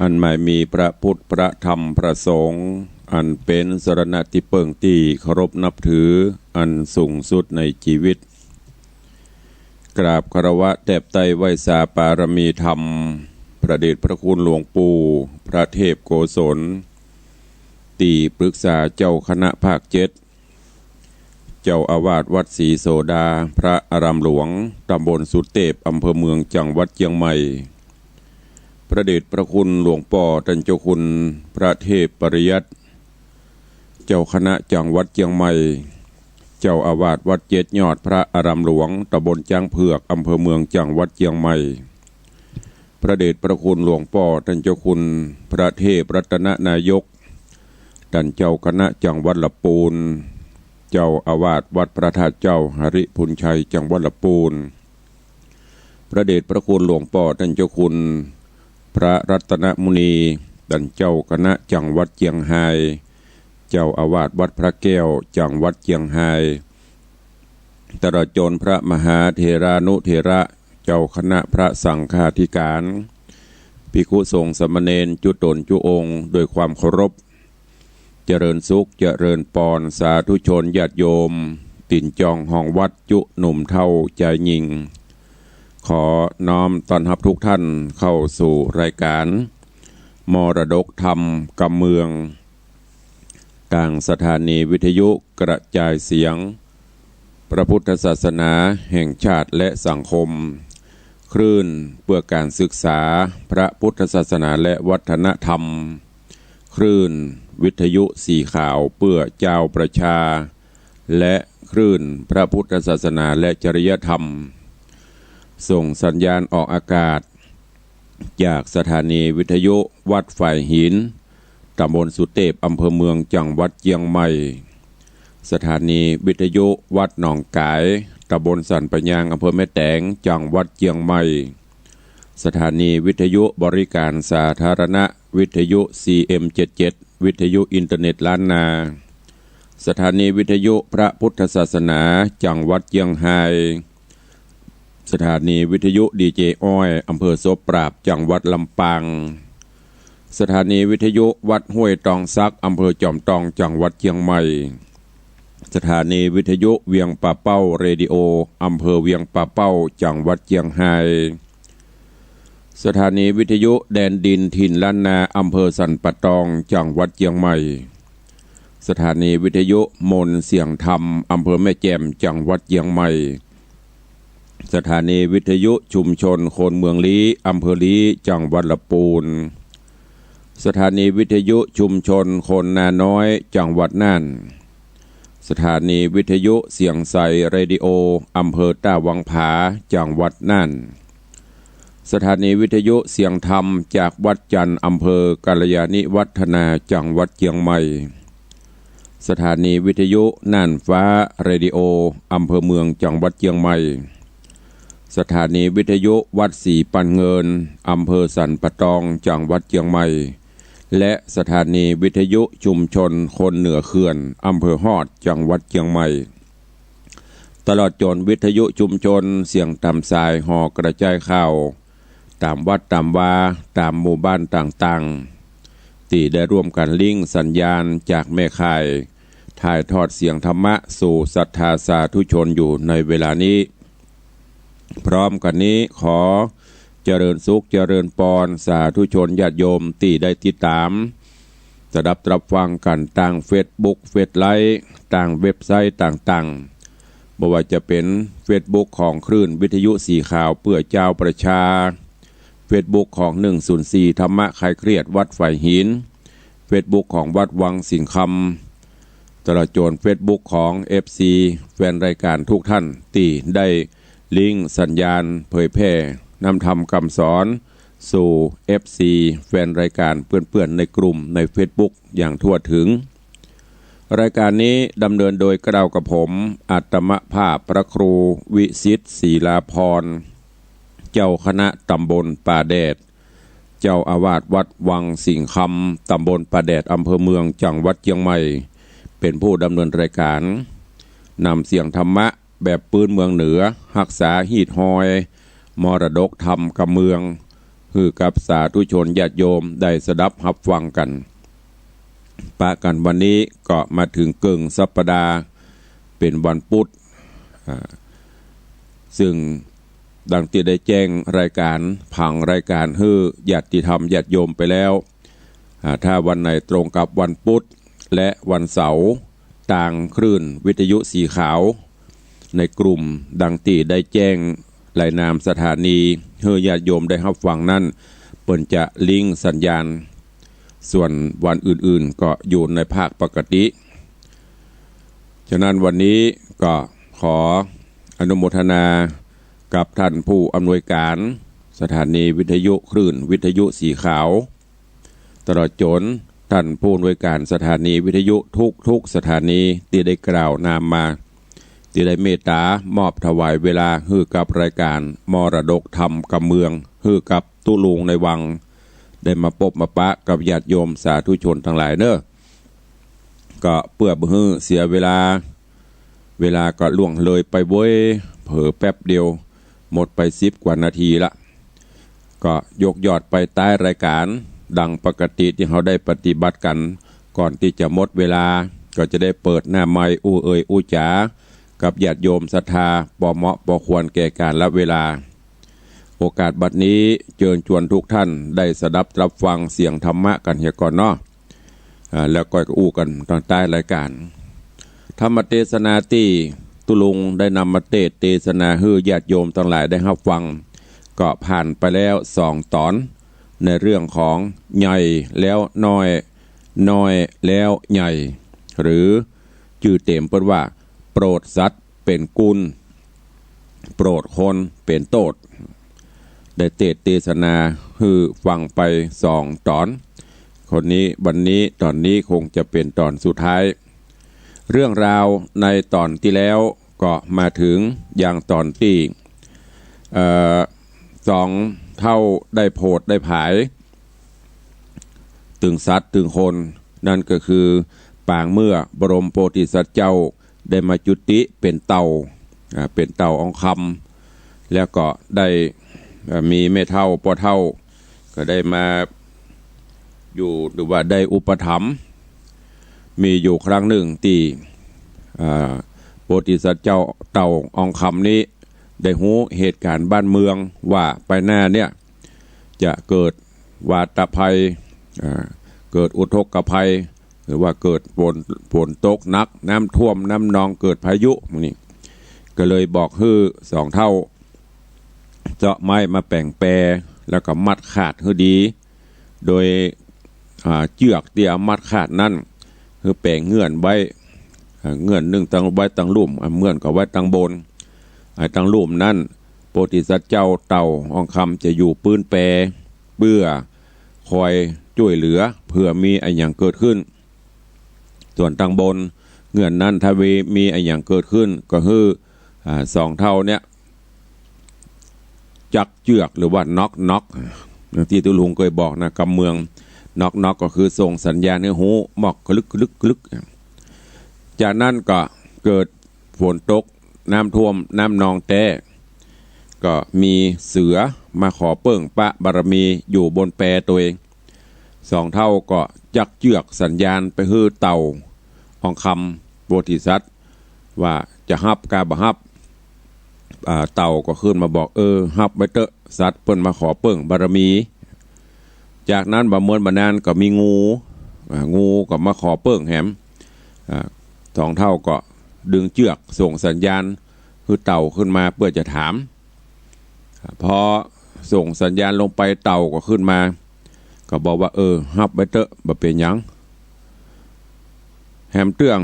อันหมายมีพระพุทธพระธรรมพระสงฆ์อันเป็นสรณะที่เปิ่งที่เคารพนับถืออันสูงสุดในชีวิตกราบคารวะแทบไตรไวสาปารมีธรรมพระเดชพระคุณหลวงปู่พระเทพโกศลตีปรึกษาเจ้าคณะภาค7เจ้าอาวาสวัดศรีโสดาพระอารามหลวงตำบลสุเทพอำเภอเมืองจังหวัดเชียงใหม่พระเดชพระคุณหลวงป่อท่านเจ้าคุณพระเทพปริยัติเจ้าคณะจังหวัดเชียงใหม่เจ้าอาวาสวัดเจ็ดยอดพระอารามหลวงตำบลจ้างเผือกอำเภอเมืองจังหวัดเชียงใหม่พระเดชพระคุณหลวงป่อท่านเจ้าคุณพระเทพรัตนนายกท่านเจ้าคณะจังหวัดลำพูนเจ้าอาวาสวัดพระธาตุเจ้าหริพุนชัยจังหวัดลำพูนพระเดชพระคุณหลวงป่อท่านเจ้าคุณพระรัตนมุนีท่านเจ้าคณะจังหวัดเชียงรายเจ้าอาวาสวัดพระแก้วจังหวัดเชียงรายตลอดจนพระมหาเถรานุเถระเจ้าคณะพระสังฆาธิการภิกษุสงฆ์สามเณรจุตนจุองค์ด้วยความเคารพเจริญสุขเจริญปอนสาธุชนญาติโยมติ่นจองห้องวัดจุหนุ่มเท่าใจยิงขอน้อมต้อนรับทุกท่านเข้าสู่รายการมรดกธรรมกำเมืองทางสถานีวิทยุกระจายเสียงพระพุทธศาสนาแห่งชาติและสังคมคลื่นเพื่อการศึกษาพระพุทธศาสนาและวัฒนธรรมคลื่นวิทยุสีข่าวเพื่อเจ้าประชาและคลื่นพระพุทธศาสนาและจริยธรรมส่งสัญญาณออกอากาศจากสถานีวิทยุวัดฝ่ายหินตำบลสุเทพอำเภอเมืองจังหวัดเชียงใหม่สถานีวิทยุวัดหนองกายตำบลสันปะยางอำเภอแม่แตงจังหวัดเชียงใหม่สถานีวิทยุบริการสาธารณะวิทยุ CM77 วิทยุอินเทอร์เน็ตล้านนาสถานีวิทยุพระพุทธศาสนาจังหวัดเชียงรายสถานีวิทยุดีเจอ้อยอำเภอโสปราบจังหวัดลำปางสถานีวิทยุวัดห้วยตองซักอำเภอจอมตองจังหวัดเชียงใหม่สถานีวิทยุเวียงป่าเป้าเรดิโออำเภอเวียงป่าเป้าจังหวัดเชียงรายสถานีวิทยุแดนดินถิ่นล้านนาอำเภอสันปะตองจังหวัดเชียงใหม่สถานีวิทยุมนเสียงธรรมอำเภอแม่แจ่มจังหวัดเชียงใหม่สถานีวิทยุชุมชนโคนเมืองลี้อำเภอลี้จังหวัดลำพูนสถานีวิทยุชุมชนโคนนาน้อยจังหวัดน่านสถานีวิทยุเสียงใสเรดิโออำเภอต้าวังผาจังหวัดน่านสถานีวิทยุเสียงธรรมจากวัดจันทร์อำเภอกาลยาณิวัฒนาจังหวัดเชียงใหม่สถานีวิทยุน่านฟ้าเรดิโออำเภอเมืองจังหวัดเชียงใหม่สถานีวิทยุวัดศรีปันเงินอำเภอสันปะตองจังหวัดเชียงใหม่และสถานีวิทยุชุมชนคนเหนือเขื่อนอำเภอฮอดจังหวัดเชียงใหม่ตลอดจนวิทยุชุมชนเสียงตามสายห่อกระจายข่าวตามวัดตามวาตามหมู่บ้านต่างๆที่ได้ร่วมกันลิงก์สัญญาณจากแม่ข่ายถ่ายทอดเสียงธรรมะสู่ศรัทธาสาธุชนอยู่ในเวลานี้พร้อมกันนี้ขอเจริญสุขเจริญปอนสาธุชนญาติโยมที่ได้ติดตามจะรับฟังกันต่างเฟซบุ๊กเฟซไลฟ์ต่างเว็บไซต์ต่างๆบ่ว่าจะเป็นเฟซบุ๊กของคลื่นวิทยุสีข่าวเพื่อเจ้าประชาเฟซบุ๊กของ104ธรรมะคลายเครียดวัดฝ่ายหินเฟซบุ๊กของวัดวังสิงคำตลอดจนเฟซบุ๊กของ FC แฟนรายการทุกท่านที่ได้ลิงก์สัญญาณเผยแพร่นำธรรมคำสอนสู่ FC แฟนรายการเพื่อนๆในกลุ่มใน Facebook อย่างทั่วถึงรายการนี้ดำเนินโดยกระกับผมอาตมภาพพระครูวิสิทธิ์ศรีลาภรณ์เจ้าคณะตำบลป่าแดดเจ้าอาวาสวัดวังสิงคำตำบลป่าแดดอำเภอเมืองจังหวัดเชียงใหม่เป็นผู้ดำเนินรายการนำเสียงธรรมะแบบปืนเมืองเหนือรักษาหีดหอยมรดกธรรมกำเมือง คือกับสาธุชนญาติโยมได้สดับรับฟังกันปะกันวันนี้ก็มาถึงเกิงสัปดาห์เป็นวันพุธซึ่งดังที่ได้แจ้งรายการผังรายการฮื้อญาติธรรมญาติโยมไปแล้วถ้าวันไหนตรงกับวันพุธและวันเสาร์ต่างคลื่นวิทยุสีขาวในกลุ่มดังที่ได้แจ้งรายนามสถานีฮื้อญาติโยมได้รับฟังนั้นเปิ่นจะลิงก์สัญญาณส่วนวันอื่นๆก็อยู่ในภาคปกติฉะนั้นวันนี้ก็ขออนุโมทนากับท่านผู้อำนวยการสถานีวิทยุคลื่นวิทยุสีขาวตลอดจนท่านผู้อำนวยการสถานีวิทยุทุกสถานีที่ได้กล่าวนามมาที่ได้เมตตามอบถวายเวลาฮือกับรายการมรดกธรรมกับเมืองฮือกับตุลุงในวังได้มาพบมาปะกับญาติโยมสาธุชนทั้งหลายเนอะก็เพื่อบ่ฮือเสียเวลาก็ล่วงเลยไปเว้ยเผลอแป๊บเดียวหมดไป10 กว่านาทีละก็ยกยอดไปใต้รายการดังปกติที่เขาได้ปฏิบัติกันก่อนที่จะหมดเวลาก็จะได้เปิดหน้าไมค์อู้เอ่ยอู้จ๋ากับญาติโยมศรัทธาปอเหมาะปอควรแก่การละเวลาโอกาสบัดนี้เชิญชวนทุกท่านได้สดับรับฟังเสียงธรรมะกันเฮียก่อนเนาะแล้วก็อู้กันตอนใต้รายการธรรมเทศนาที่ตุลุงได้นำมาเทศนาฮื้อญาติโยมทั้งหลายได้รับฟังก็ผ่านไปแล้ว2 ตอนในเรื่องของใหญ่แล้วน้อยน้อยแล้วใหญ่หรือชื่อเต็มเปิดว่าโปรดสัตว์เป็นกุลโปรดคนเป็นโทษได้เทศนาฮื้อฟังไป2 ตอนคนนี้วันนี้ตอนนี้คงจะเป็นตอนสุดท้ายเรื่องราวในตอนที่แล้วก็มาถึงอย่างตอนที่2 เท่าได้โพดได้ผายถึงสัตว์ถึงคนนั่นก็คือปางเมื่อบรมโพธิสัตว์เจ้าได้มาจุติเป็นเต่าอองคำแล้วก็ได้มีแม่เท่าพ่อเท่าก็ได้มาอยู่หรือว่าได้อุปถัมภ์มีอยู่ครั้งหนึ่งที่โพธิสัตว์เจ้าเต่าอองคำนี้ได้หูเหตุการณ์บ้านเมืองว่าไปหน้าเนี่ยจะเกิดวาตภัยเกิดอุทกภัยหรือว่าเกิดฝนตกหนักน้ำท่วมน้ำนองเกิดพายุนี่ก็เลยบอกฮื้อ2 เท่าเจาะไม้มาแป่งแปรแล้วก็มัดขาดฮื้อดีโดยเชือกที่เอามัดขาดนั่นคือแป่งเงื่อนไว้เงื่อนหนึ่งตั้งไว้ตั้งลุ่มเงื่อนก็ไว้ตั้งบนตั้งลุ่มนั่นโพธิสัตว์เจ้าเต่าอองคำจะอยู่ปืนแปรเบื่อคอยช่วยเหลือเพื่อมีอะไรอย่างเกิดขึ้นส่วนตั้งบนเงื่อนนั้นถ้ามีอะไรอย่างเกิดขึ้นก็คือ2 เท่าเนี้ยจักเจือกหรือว่าน็อกที่ตุลุงเคยบอกนะกำเมืองน็อกก็คือส่งสัญญาณให้หูหมอกลึกจากนั้นก็เกิดฝนตกน้ำท่วมน้ำนองแต่ก็มีเสือมาขอเปิ้งปะบารมีอยู่บนแปตัวเอง2 เท่าก็จักเจือกสัญญาณไปฮื้อเต่าอองคำโพธิสัตว์ว่าจะฮับกาบฮับเต่าก็ขึ้นมาบอกฮับไว้เตอะสัตว์เปิ้นมาขอเปิ้งบารมีจากนั้นบ่เมินบ่นานก็มีงูก็มาขอเปิ้งแหม2 เท่าก็ดึงเชือกส่งสัญญาณคือเต่าขึ้นมาเพื่อจะถามพอส่งสัญญาณลงไปเต่าก็ขึ้นมาก็บอกว่าฮับไว้เตอะบ่เป็นหยังแหมเตื้อง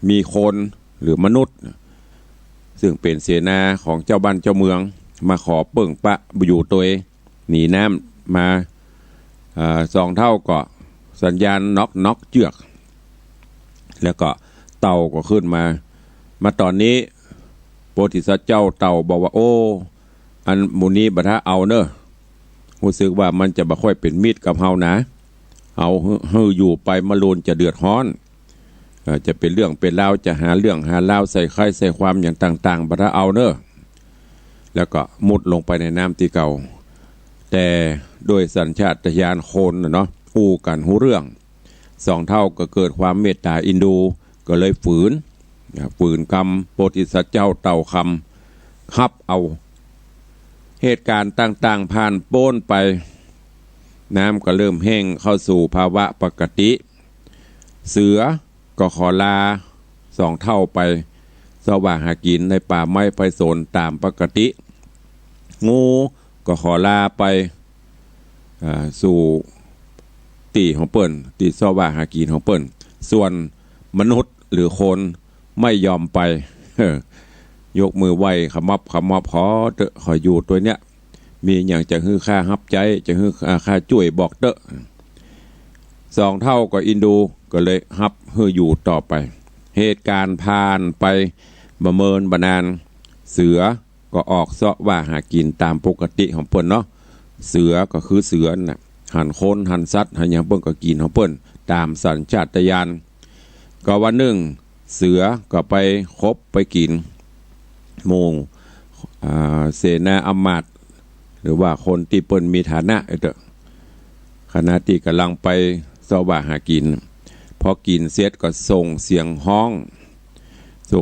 มีคนหรือมนุษย์ซึ่งเป็นเสนาของเจ้าบ้านเจ้าเมืองมาขอเปิ้งปะอยู่ตัวหนีน้ำมา2 เท่าก็สัญญาณน็อกเชือกแล้วก็เต่าก็ขึ้นมาตอนนี้โพธิสัตว์เจ้าเต่าบอกว่าอันหมู่นี้บัดถ้าเอาเนอะรู้สึกว่ามันจะบ่ค่อยเป็นมิตรกับเฮานะเอาฮื้ออยู่ไปมะลูนจะเดือดร้อนจะเป็นเรื่องเป็นราวจะหาเรื่องหาราวใส่ใครใส่ความอย่างต่างๆบัดถ้าเอาเนอะแล้วก็มุดลงไปในน้ำที่เก่า แต่โดยสัญชาตญาณคนเนาะอู้กันหูเรื่องสองเท่าก็เกิดความเมตตาอินดูก็เลยฝืนกรรมโพธิสัตว์เจ้าเต่าคำฮับเอาเหตุการณ์ต่างๆผ่านโป้นไปน้ำก็เริ่มแห้งเข้าสู่ภาวะปกติเสือก็ขอลาสองเท่าไปสว่างหากินในป่าไม้ไผ่สนตามปกติงูก็ขอลาไปสู่ตีของเปิ้นตีสว่างหากินของเปิ้นส่วนมนุษย์หรือคนไม่ยอมไปยกมือไหว้ขมับขอเตอะขออยู่ตัวเนี้ยมีอย่างจะฮือค่าฮับใจจะฮือค่าช่วยบอกเตอะสองเท่าก็อินดูก็เลยฮับฮืออยู่ต่อไปเหตุการณ์ผ่านไปประเมินบานานเสือก็ออกเสาะว่าหากินตามปกติของเปิ้นเนาะเสือก็คือเสือน่ะหันคนหันสัตว์หันอย่างเปิ้นก็กินของเปิ้นตามสัญชาตญาณก็วันหนึ่งเสือก็ไปคบไปกินโมงเสนาอำมาตย์หรือว่าคนที่เปิ้นมีฐานะเด้อขณะที่กำลังไปเสาะว่าหากินพอกินเสร็จก็ส่งเสียงห้องส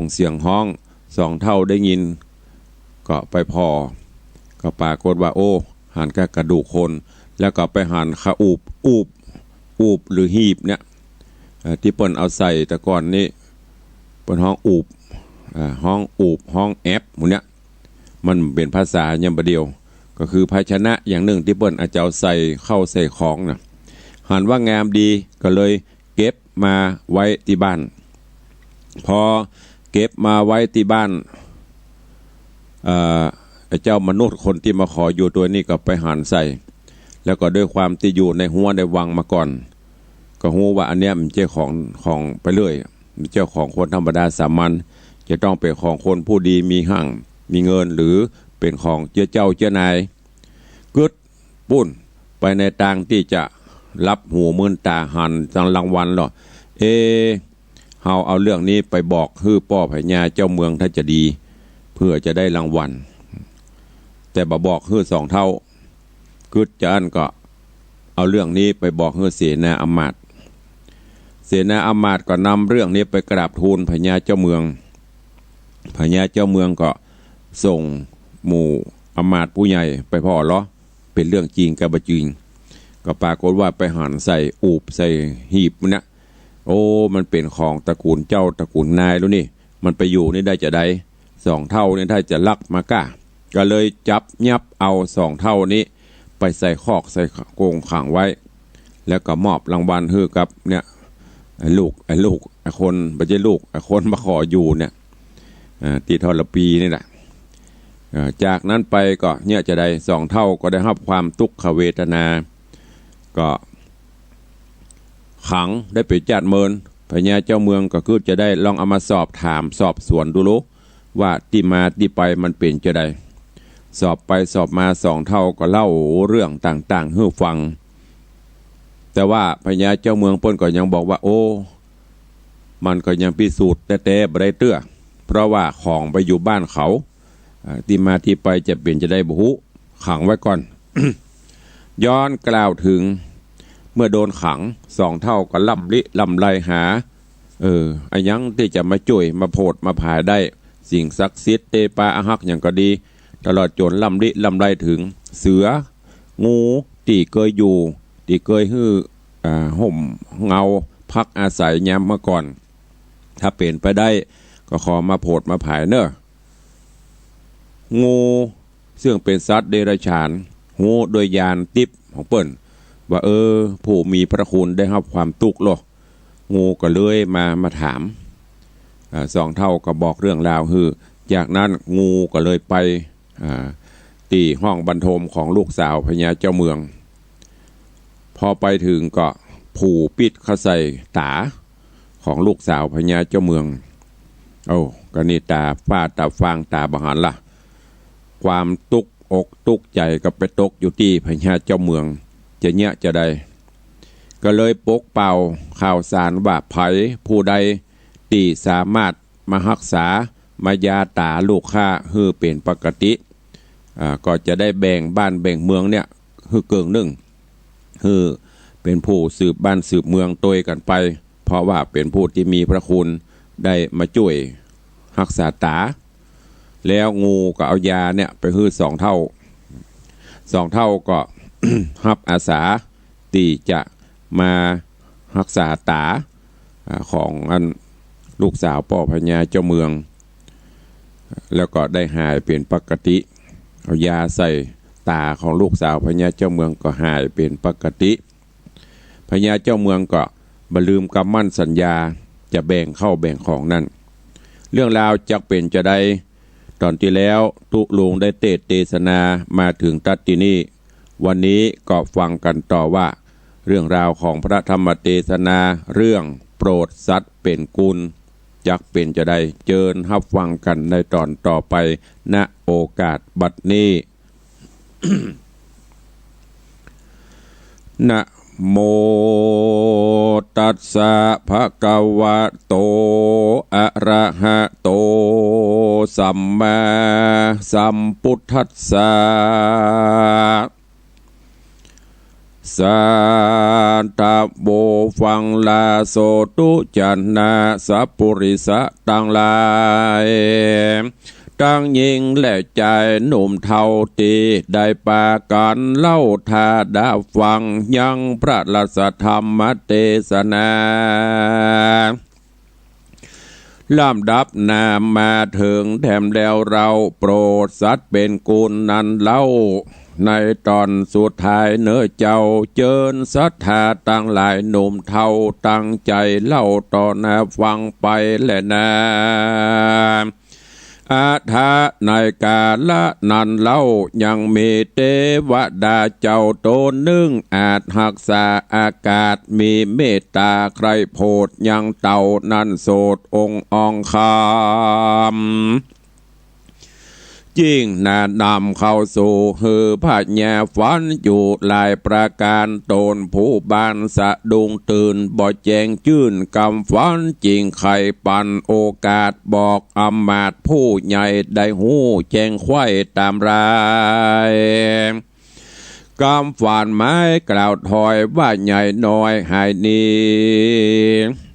องเท่าได้ยินก็ไปพอก็ปรากฏว่าโอ้หันกระดูกคนแล้วก็ไปหันขาอูบหรือหีบเนี่ยที่เปิ้นเอาใส่แต่ก่อนนี้เปิ้นห้องอูบห้องแอปหมู่เนี้ยมันเป็นภาษาอย่างประเดียวก็คือภาชนะอย่างหนึ่งที่เปิ้นอาจจะเอาใส่เข้าใส่ของน่ะหันว่างามดีก็เลยเก็บมาไว้ที่บ้านพอเก็บมาไว้ที่บ้านเจ้ามนุษย์คนที่มาขออยู่ตัวนี้ก็ไปหันใส่แล้วก็ด้วยความที่อยู่ในหัวในวังมาก่อนก็รู้ว่าอันเนี้ยมันเจ้าของไปเรื่อยเจ้าของคนธรรมดาสามัญจะต้องเป็นของคนผู้ดีมีหั่งมีเงินหรือเป็นของเจ้านายกึดปุ้นไปในทางที่จะรับหูมื่นตาหันจังรางวัลหรอเฮาเอาเรื่องนี้ไปบอกฮื้อป้อพญาเจ้าเมืองถ้าจะดีเพื่อจะได้รางวัลแต่บอกฮื้อสองเท่ากึดจะอันก็เอาเรื่องนี้ไปบอกฮื้อเสนาอำมาตย์ก็นำเรื่องนี้ไปกราบทูลพญาเจ้าเมืองก็ส่งหมู่อำมาตย์ผู้ใหญ่ไปพ่อเหรอเป็นเรื่องจริงกับบ่จริงก็ปรากฏว่าไปหันใส่อูบใส่หีบนะโอ้มันเป็นของตระกูลเจ้าตระกูลนายแล้วนี่มันไปอยู่นี่ได้จะได้สองเท่านี่ถ้าจะลักมาก้าก็เลยจับยับเอาสองเท่านี้ไปใส่คอกใส่กรงขังไว้แล้วก็มอบรางวัลให้กับเนี่ยไอ้ลูกคนไม่ใช่ลูกไอ้คนมาขออยู่เนี่ยตีทรปีนี่แหละจากนั้นไปก็เนี่ยจะได้สองเท่าก็ได้รับความทุกขเวทนาก็ขังได้ไปจัดเมินพญาเจ้าเมืองก็คือจะได้ลองเอามาสอบถามสอบสวนดูรู้ว่าที่มาที่ไปมันเป็นจะได้สอบไปสอบมาสองเท่าก็เล่าเรื่องต่างๆให้ฟังแต่ว่าพญาเจ้าเมืองเปิ้นก็ยังบอกว่าโอ้มันก็ยังพิสูจน์แต่บ่ได้เตื้อเพราะว่าของไปอยู่บ้านเขาที่มาที่ไปจะเปลี่ยนจะได้บุหุขังไว้ก่อน ย้อนกล่าวถึงเมื่อโดนขังสองเท่าก็ลำไรหาอันยังที่จะมาช่วยมาโพดมาผายได้สิ่งศักดิ์สิทธิ์เตปาอาหักอย่างก็ดีตลอดจนลำไรถึงเสืองูที่เคยอยู่ที่เคยห่มเงาพักอาศัยยามเมื่อก่อนถ้าเปลี่ยนไปได้ก็ขอมาโพดมาผายเนอะงูซึ่งเป็นสัตว์เดรัจฉานหูโดยญาณทิพย์ของเปิ้นว่าผู้มีพระคุณได้รับความทุกข์หรองูก็เลยมาถามสองเท่าก็บอกเรื่องราวจากนั้นงูก็เลยไปตีห้องบรรทมของลูกสาวพญาเจ้าเมืองพอไปถึงก็ผูปิดเข้าใส่ตาของลูกสาวพญาเจ้าเมืองก็นี่ตาป้าตาฟางตาบหันล่ะความตุกอกตุกใจก็ไปตกอยู่ที่พญาเจ้าเมืองจะเนี้ยจะใดก็เลยปกเป่าข่าวสารว่าไผผู้ใดที่สามารถมารักษามายาตาลูกค้าฮือเป็นปกติก็จะได้แบ่งบ้านแบ่งเมืองเนี่ย คือเกิงหนึ่งคือเป็นผู้สืบบ้านสืบเมืองตัวกันไปเพราะว่าเป็นผู้ที่มีพระคุณได้มาช่วยรักษาตาแล้วงูก็เอายาเนี่ยไปฮื้อ2 เท่าก็ รับอาสาตีจะมารักษาตาของอันลูกสาวพ่อพญาเจ้าเมืองแล้วก็ได้หายเป็นปกติเอายาใส่ตาของลูกสาวพญาเจ้าเมืองก็หายเป็นปกติพญาเจ้าเมืองก็บ่ลืมคำมั่นสัญญาจะแบ่งเข้าแบ่งของนั่นเรื่องราวจักเป็นจะได้ตอนที่แล้วตุลุงได้เทศนามาถึงตัดที่นี่วันนี้ก็ฟังกันต่อว่าเรื่องราวของพระธรรมเทศนาเรื่องโปรดสัตว์เป็นกุลจักเป็นจะได้เจิญรับฟังกันในตอนต่อไปณโอกาสบัดนี้ นะโมตัสสะภะคะวะโตอะระหะโตสัมมาสัมพุทธัสสะสันตโบฟังลาโสตุจันนาสัพปุริสะตังหลายตั้งยิงและใจหนุ่มเท่าตีได้ปากันเล่าทาดาฟังยังพระราชธรรมเทศนาลำดับนามมาถึงแถมแล้วเราโปรดสัตว์เป็นกุลนั้นเล่าในตอนสุดท้ายเนื้อเจ้าเจิญศรัทธาตั้งหลายหนุ่มเท่าตั้งใจเล่าต่อนาฟังไปแลนะอาทาในกาละนันเล่ายังมีเทวดาเจ้าโตนึ่งอาจหักษาอากาศมีเมตตาใครโพดยังเต่านันโสดองค์องคามยิ่งนานำเข้าสู่หือพระญาฝันอยู่หลายประการตนผู้บ้านสะดุงตื่นบ่แจงจื่นกำฝันจริงไข่ปันโอกาสบอกอำมาตย์ผู้ใหญ่ได้หูแจงไข่ตามรายกำฝันไม้กล่าวถอยว่าใหญ่น้อยหายนี้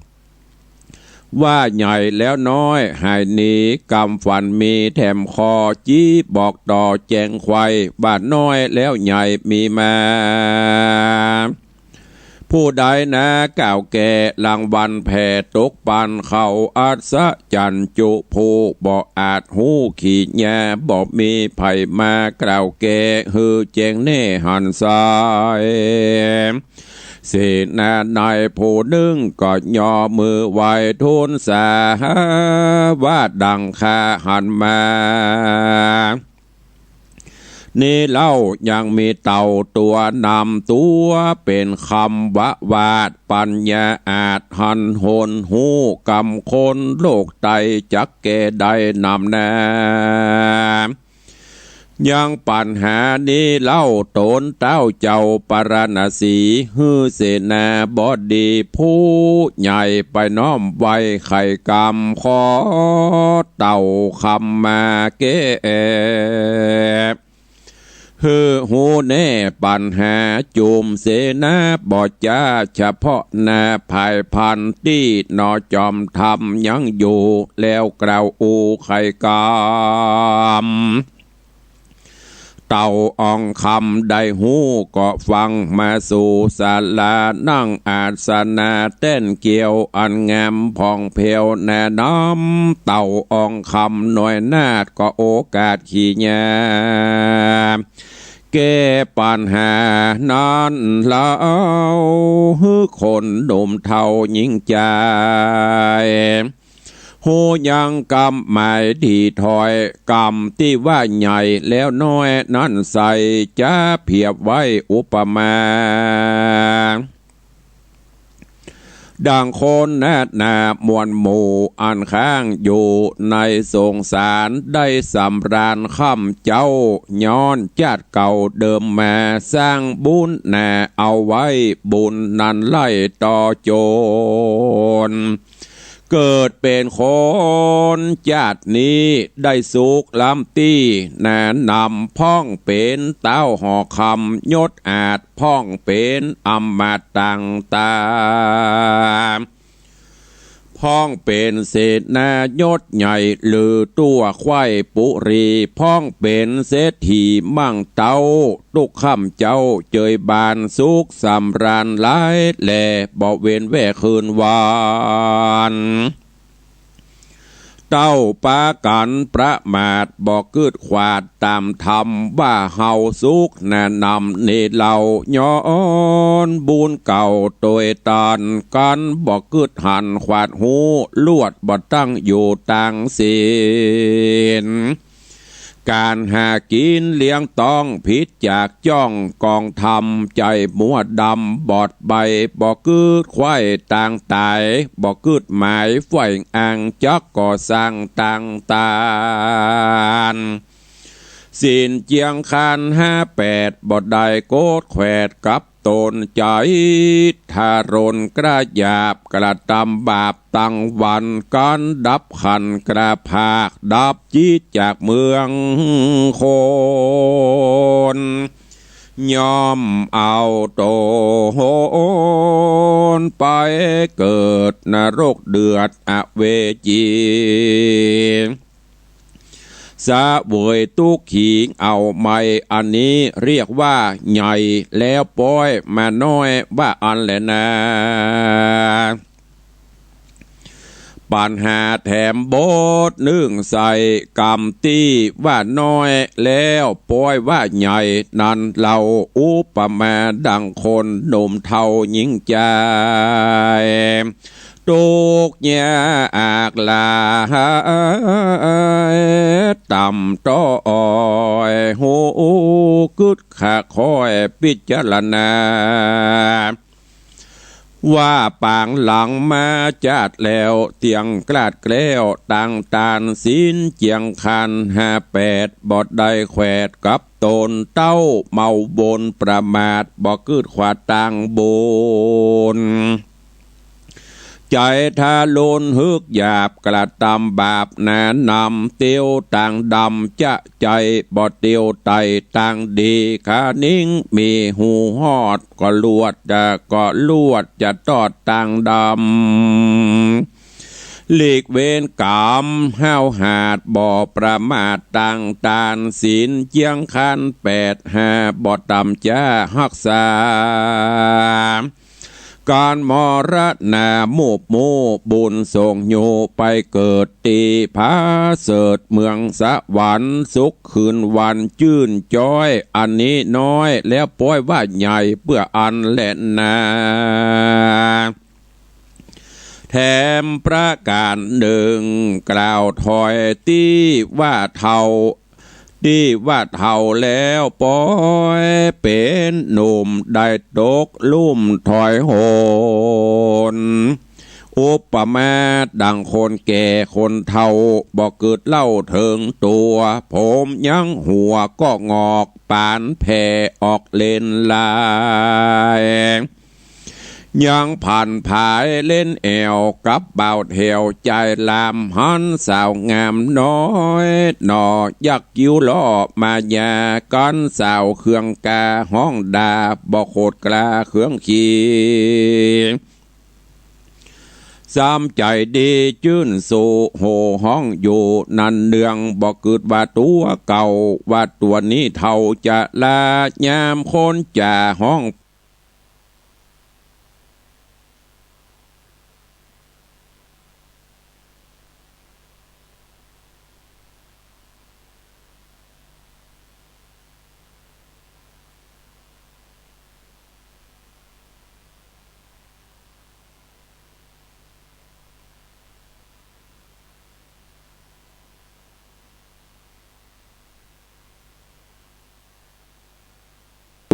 ว่าใหญ่แล้วน้อยหายหนีกำฝันมีแถมคอจี้บอกต่อแจงควายบ้านน้อยแล้วใหญ่มีมาผู้ใดนะก่าวแก่รางวัลแผ่ตกปันเขาอัศจันจุผู้บ่อาจหูขี่แย่บ่มีไผ่มากล่าวแก่ฮือแจงแน่หันซ้ายเสนานายผู้หนึ่งก็ย่อมือไหวทูลสาว่าดังคาหันมานี่เล่ายังมีเต่าตัวนำตัวเป็นคำวาดปัญญาอาจหันหนหูกำคนโลกไตจักแก่ได้นำนายังปัญหานี้เล่าตนเต้าเจ้าปรณสีฮือเสนาบดีผู้ใหญ่ไปน้อมไว้ไข่กำขอเต่าคำมาเกฮือหูแน่ปัญหาจุมเสนาบอจ้าเฉพาะนาภายพันที่นอจอมทำยังอยู่แล้วกล่าวอูไข่กำเต่าอ่องคำได้หูก็ฟังมาสู่ศาลานั่งอาสนะเต้นเกี่ยวอันงามผ่องเพวแน่น้ำเต่าอ่องคำหน่อยนาดก็โอกาสขี่ยาแก้ปัญหานั้นแล้วคนหนุ่มเท่ายิ่งใจโหยังกำหมายที่ถอยกำที่ว่าใหญ่แล้วน้อยนั่นใส่จะเพียบไว้อุปมาดังคนแนดนามวลหมู่อันข้างอยู่ในสงสารได้สำราญค่ำเจ้าย้อนจาดเก่าเดิมมาสร้างบุญแน่เอาไว้บุญนั้นไล่ต่อโจร เกิดเป็นคนญาตินี้ได้สุขล้ำตี้แนะนำพ่องเป็นเต้าหอคำยศอาจพ่องเป็นอำมาตย์ตังตาพ้องเป็นเศษนายศใหญ่หรือตัวควายปุรีพ้องเป็นเศรษฐีมั่งเต้าตุกคำเจ้าเจยบานสุขสำราญหลายแหล่บ่เว้นแว่คืนวานเต้าปากันประมาทบอกกึดขวาดตามธรรมว่าเฮาสุขแนะนำเนเหล่าย้อนบุญเก่าโดยตานกันบอกกึดหันขวาดหูลวดบ่ตั้งอยู่ต่างศีลการหากินเลี้ยงต้องผิดจากจ้องกองทำใจมัวดำบอดใบบอกกึดควายต่างตายบอกกึดหมายไฟอ่างจักก่อสร้างต่างตานสินเจียงคาน58บอดได้โกดแขวดกับตนใจทารนกระยาบกระตำบาปตั้งวันกันดับขันกระภาคดับจีจากเมืองโคนยอมเอาโตโหนไปเกิดนรกเดือดอเวจีสะเวยตุกขีงเอาไม่อันนี้เรียกว่าใหญ่แล้วป้อยมาน้อยว่าอันแหละนะปัญหาแถมโบดนึ่งใส่กรรมตีว่าน้อยแล้วป้อยว่าใหญ่นั่นเราอุปมาดังคนหนุ่มเท่าหญิงใจตุกเนี่ยอากลาต่ำต้อยหูกึดขะคอยพิจารณาว่าปางหลังมาจัดแล้วเตียงกลาดแกล้วต่างตานสินเจียงคัน58บอดได้แขวดกับตนเต้าเมาบนประมาทบอกกึดขวาต่างบนใจทาโลนฮึกหยาบกระตำบาปแนะนำเตียวต่างดำจะใจบ่เตียวไตต่างดีขานิ่งมีหูหอดก็ลวดจะตอดต่างดำหลีกเว้นกรรมห้าวหาดบ่ประมาทต่างตานศีลเจียงคัน85บ่ต่ำจ้าหักษาการมรณะมูบมูบุญส่งโยไปเกิดตีพาเสดเมืองสวรรค์สุขคืนวันจื่นจ้อยอันนี้น้อยแล้วป้อยว่าใหญ่เพื่ออันแหละนาแถมประการหนึ่งกล่าวถอยที่ว่าเท่าที่ว่าเท่าแล้วปอยเป็นหนุ่มได้ตกลุ่มถอยโหนอุปมาดังคนแก่คนเฒ่าบอกเกิดเล่าถึงตัวผมยังหัวก็งอกปานแผ่ออกเลนลายยังผ่านผายเล่นแอวกับเบาเทวใจลามหันสาวงามน้อยหนอยักยิ้วล้อมายากันสาวเครื่องกาห้องดาบอกโคดกลาเครื่องขี่สามใจดีจื้นสู่โหห้องอยู่นันเนืองบอกเกิดว่าตัวเก่าว่าตัวนี้เท่าจะลายามคนจ่าห้อง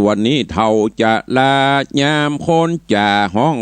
ตัวนี้เท่าจะลายามคนจ่าห้อง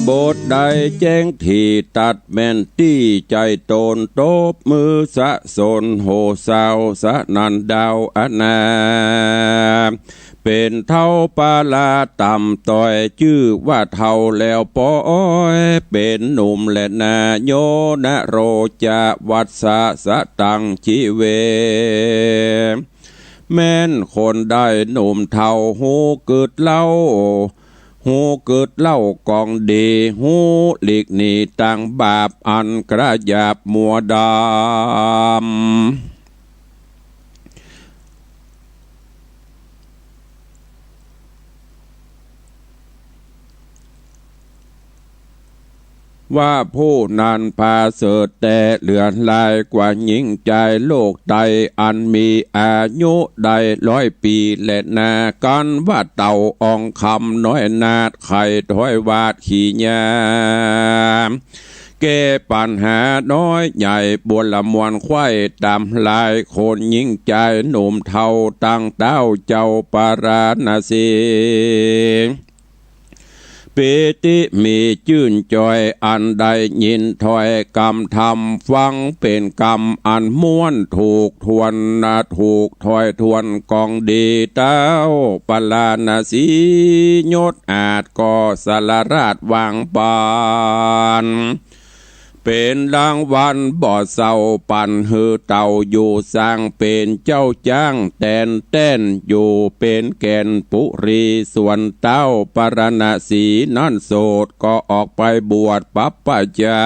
บทใดแจ้งที่ตัดแม่นตี้ใจโตนโตบมือสะสนโหสาวสะนันดาวอนาเป็นเท่าปาลาต่ำต่อยชื่อว่าเท่าแล้วปอยเป็นหนุ่มและนาโยนะโรจาวัดสะสะตังชีเวแม่นคนได้หนุ่มเท่าหูเกิดเล่าหูเกิดเล่ากองดีหูหลีกหนีต่างบาปอันกระยาบมัวดำว่าผู้นั้นพาเสดแต่เหลือลายกว่าหญิงใจโลกใดอันมีอายุใด100 ปีและนากันว่าเต่าอองคำน้อยนาดไข่ถอยวาดขี่ยามแก้ปัญหาน้อยใหญ่บวนละมวนควายตามลายคนยิ่งใจหนุ่มเทาตั้งเต้าเจ้าปาราณสีปิติมีชื่นจอยอันใดยินถอยกรรมทำฟังเป็นกรรมอันม้วนถูกทวนนาถูกถอยทวนกองดีเต้าปลาณสียศอาจก่อสารราชวางปานเป็นรางวัลบ่อเศร้าปันหือเต่าอยู่สร้างเป็นเจ้าจ้างแตนเต้นอยู่เป็นแก่นปุรีส่วนเต้าปรณสีนั่นโสดก็ออกไปบวชปัปปจา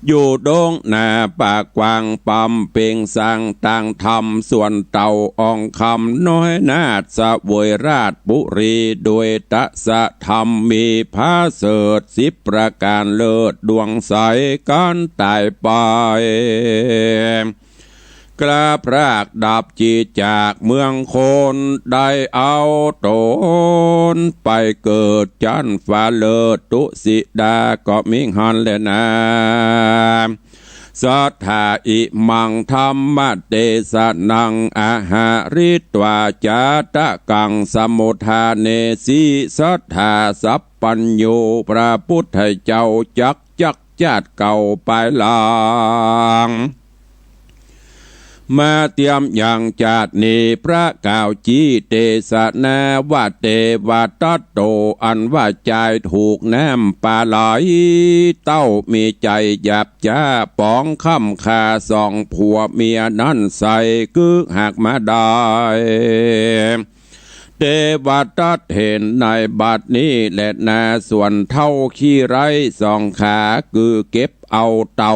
อยู่ดงนาปากกวางปั๊มเป่งสร้างต่างธรรมส่วนเต่าอองคำน้อยนาฏสะวยราชบุรีโดยตะสะธรรมมีพาเสด10 ประการเลิศดวงใสการตายไปกล้าพรากดับจีจากเมืองคนได้เอาตนไปเกิดจันฟ้าเลิศตุสิดาก็มิหันและนาสัทธาอิมังธรรมเตสนังอาหาริตวาจาตะกังสมุทาเนสีสัทธาสัพปัญโยพระพุทธเจ้าจักจาดเก่าไปลางมาเตรียมอย่างจาดนีพระกล่าวจีเตสนาว่าเตวาตัตโตอันว่าใจถูกน้ำปลาไหลเต้ามีใจหยาบจ้าปองค่ำคาสองผัวเมียนั่นใส่กึกหักมาได้เทวทัตเห็นในบัดนี้และนาส่วนเท่าขี้ไรสองขาคือเก็บเอาเต่า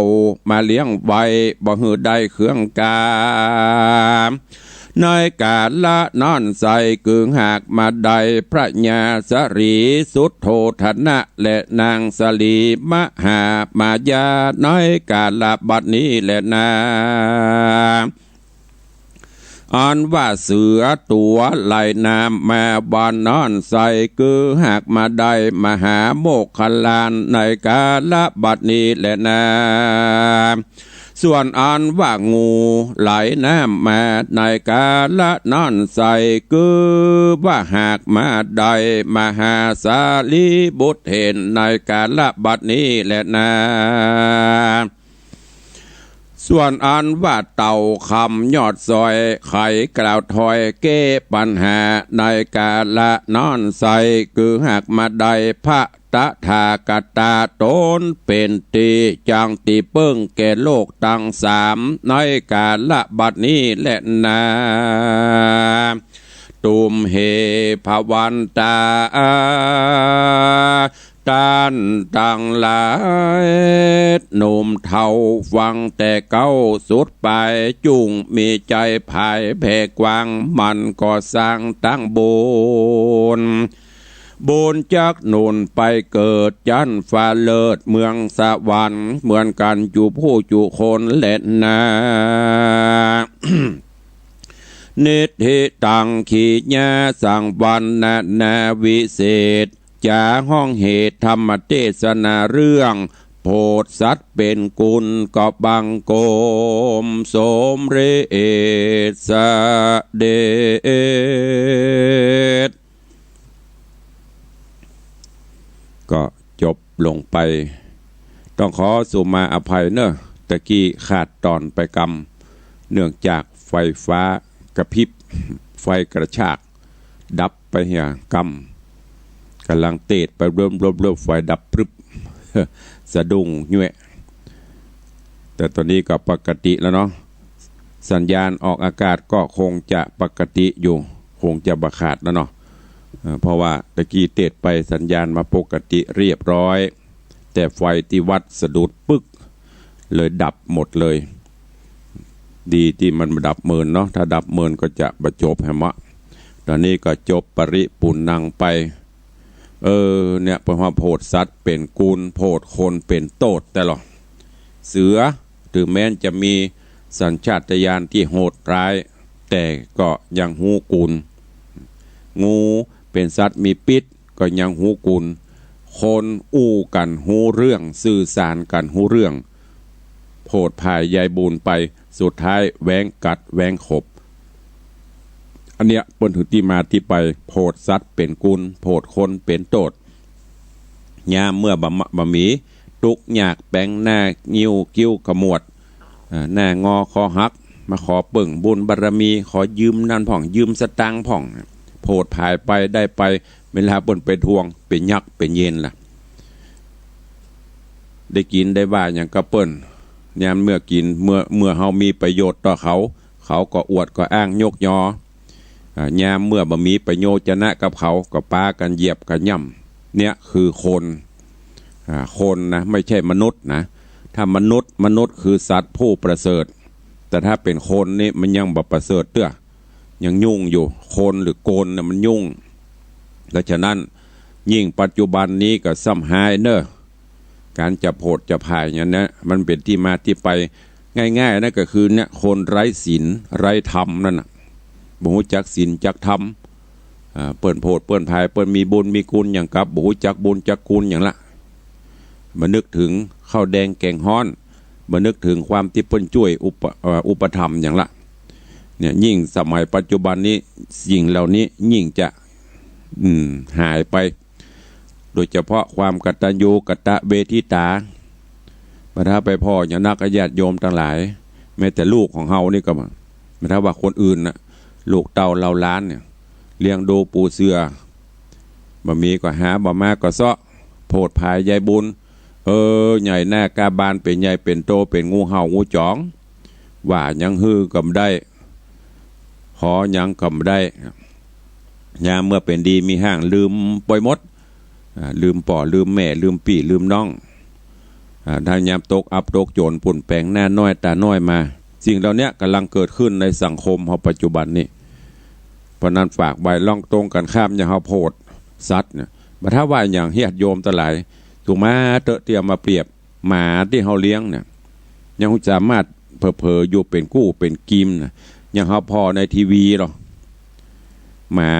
มาเลี้ยงไว้บ่หือได้เครื่องกาในกาลละนั่นใส่กึ่งหากมาได้พระญาสรีสุทโธธนะและนางสลีมหามายาในกาลบัดนี้และนาอันว่าเสือตัวไหลน้ำมาบานนอนใส่คือหากมาได้มหาโมกขลานในกาลบัดนี้แหละนาส่วนอันว่างูไหลน้ำมาในกาลนอนใส่คือว่าหากมาได้มหาสาลีบุตรเห็นในกาลบัดนี้แหละนาส่วนอันว่าเต่าคำยอดซอยไขกล่าวถอยเก้ปัญหาในกาละนอนใสคือหากมาได้พระตถากตาตนเป็นตีจังตีเปิ้งแก่โลกตั้ง3ในกาละบัดนี้และนาตุมเหภวันตาตานตังหลายหนุ่มเทาฟังแต่เก้าสุดไปจุงมีใจภายแผ่กว้างมันก็สร้างตั้งบุญจากนุนไปเกิดจันฟ้าเลิศเมืองสวรรค์เหมือนกันอยู่ผู้จุคนเล่นนา นิธิตังขีญาสังวันนาวิเศษจาห้องเหตุธรรมเทศนาเรื่องโพธิสัตว์เป็นกุลก็บังโกมสมเรศเดช ลงไปต้องขอสุมาอภัยเนอะตะกี้ขาดตอนไปกรรมเนื่องจากไฟฟ้ากระพริบไฟกระชากดับไปเหี่ยกรรมกำลังเตะไปเริ่มไฟดับปรึบสะดุ้งยุ่ยแต่ตอนนี้ก็ปกติแล้วเนาะสัญญาณออกอากาศก็คงจะปกติอยู่คงจะบขาดแล้วเนาะเพราะว่าตะกี้เตะไปสัญญาณมาปกติเรียบร้อยแต่ไฟที่วัดสะดุดปึ๊กเลยดับหมดเลยดีที่มันดับเมินเนาะถ้าดับเมินก็จะบรรจบแฮมะตอนนี้ก็จบปริปุณังไปเนี่ยเพราะว่าโพดสัตว์เป็นกูลโพดคนเป็นโตดแต่หรอเสือถึงแม้นจะมีสัญชาตญาณที่โหดร้ายแต่ก็ยังหูกูลงูเป็นสัตว์มีพิษก็ยังหูกูลคนอู้กันหูเรื่องสื่อสารกันหูเรื่องโพดพายยายบูนไปสุดท้ายแหวงกัดแหวงขบอันเนี้ยเป็นถึงที่มาที่ไปโพดสัตว์เป็นกุลโพดคนเป็นโตดยามเมื่อบะหมีตุกหยากแปงหน้างิ้วกิ้วขมวดหน้างอคอหักมาขอเปิ่งบุญบารมีขอยืมนั่นผ่องยืมสตางค์ผ่องโพดพายไปได้ไปเวลาบนไปทวงเป็นยักษ์เป็นเย็นล่ะได้กินได้ว่าอย่างกระเปิ้นยามเมื่อกินเมื่อเฮามีประโยชน์ต่อเขาก็อวดก็อ้างยกยอยามเมื่อบะมีประโยชน์ชนะกับเขาก็ปากันเหยียบกันย่ำเนี่ยคือคนนะไม่ใช่มนุษย์นะถ้ามนุษย์คือสัตว์ผู้ประเสริฐแต่ถ้าเป็นคนนี่มันยังบ่ประเสริฐเด้อยังยุ่งอยู่คนหรือโกนเนี่ยมันยุ่งดังนั้นยิ่งปัจจุบันนี้ก็ซ้ำหายเนอะการจะโพดจะพายอย่างนี้มันเป็นที่มาที่ไปง่ายๆนั่นก็คือเนี่ยคนไร้ศีลไร้ธรรมนั่นน่ะบ่ฮู้จักศีลจักธรรมเปิ้นโพดเปิ้นพายเปิ้นมีบุญมีคุณอย่างกับบ่ฮู้จักบุญจักคุณอย่างละมานึกถึงข้าวแดงแกงฮ้อนมานึกถึงความที่เปิ้นช่วยอุปถัมภ์อย่างละเนี่ยยิ่งสมัยปัจจุบันนี้สิ่งเหล่านี้ยิ่งจะหายไปโดยเฉพาะความกตัญญูกตเวทิตามาถ้าไปพ่ออย่างนักญาติโยมทั้งหลายแม้แต่ลูกของเฮานี่ก็มาถ้าว่าคนอื่นน่ะลูกเต่าเราล้านเนี่ยเลี้ยงดูปูเสือบะมีก็หาบะมาก็เซาะโพดพายยายบุญใหญ่หน้ากาบานเป็นใหญ่เป็นโตเป็นงูเห่างูจ๋องว่ายังฮื้อกำได้ขอยังกำได้ยามเมื่อเป็นดีมีห้างลืมปล่อยมดลืมป่อลืมแม่ลืมปี่ลืมน้องถ้ายามตกอับตกโจรปุ่นแปลงหน้าน้อยตาน้อยมาสิ่งเหล่านี้กำลังเกิดขึ้นในสังคมเราปัจจุบันนี้เพราะนั้นฝากใบล่องตรงกันข้ามอย่างเฮาโพดสัตว์เนี่ยมาถ้าว่าอย่างเฮียโยมตะหลายถูกมาเตรียมมาเปรียบหมาที่เฮาเลี้ยงเนี่ยยังสามารถเผลอๆอยู่เป็นกู้เป็นกิมนะยังเฮาพอในทีวีหรอหมา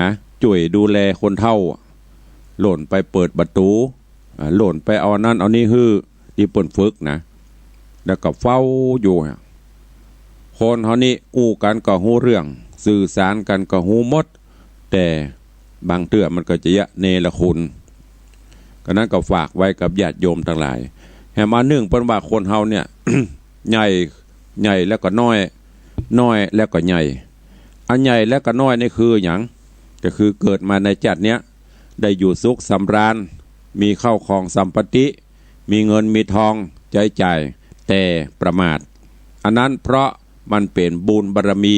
ช่วยดูแลคนเฒ่าหล่นไปเปิดประตูหล่นไปเอานั่นเอานี่ฮื้อที่เปิ่นฝึกนะแล้วก็เฝ้าอยู่คนเขานี่อู้กันก็หู้เรื่องสื่อสารกันก็หู้หมดแต่บางเตื้อมันก็จะยะเนรคุณก็นั้นก็ฝากไว้กับญาติโยมทั้งหลายแห่มาเนื่องเป็นว่าคนเฮาเนี่ย ใหญ่แล้วก็น้อยแล้วก็ใหญ่อันใหญ่แล้วก็น้อยนี่คืออย่างก็คือเกิดมาในจัดเนี้ยได้อยู่สุขสำราญมีเข้าของสัมปติมีเงินมีทองใจจ่ายแต่ประมาทอันนั้นเพราะมันเป็นบุญบารมี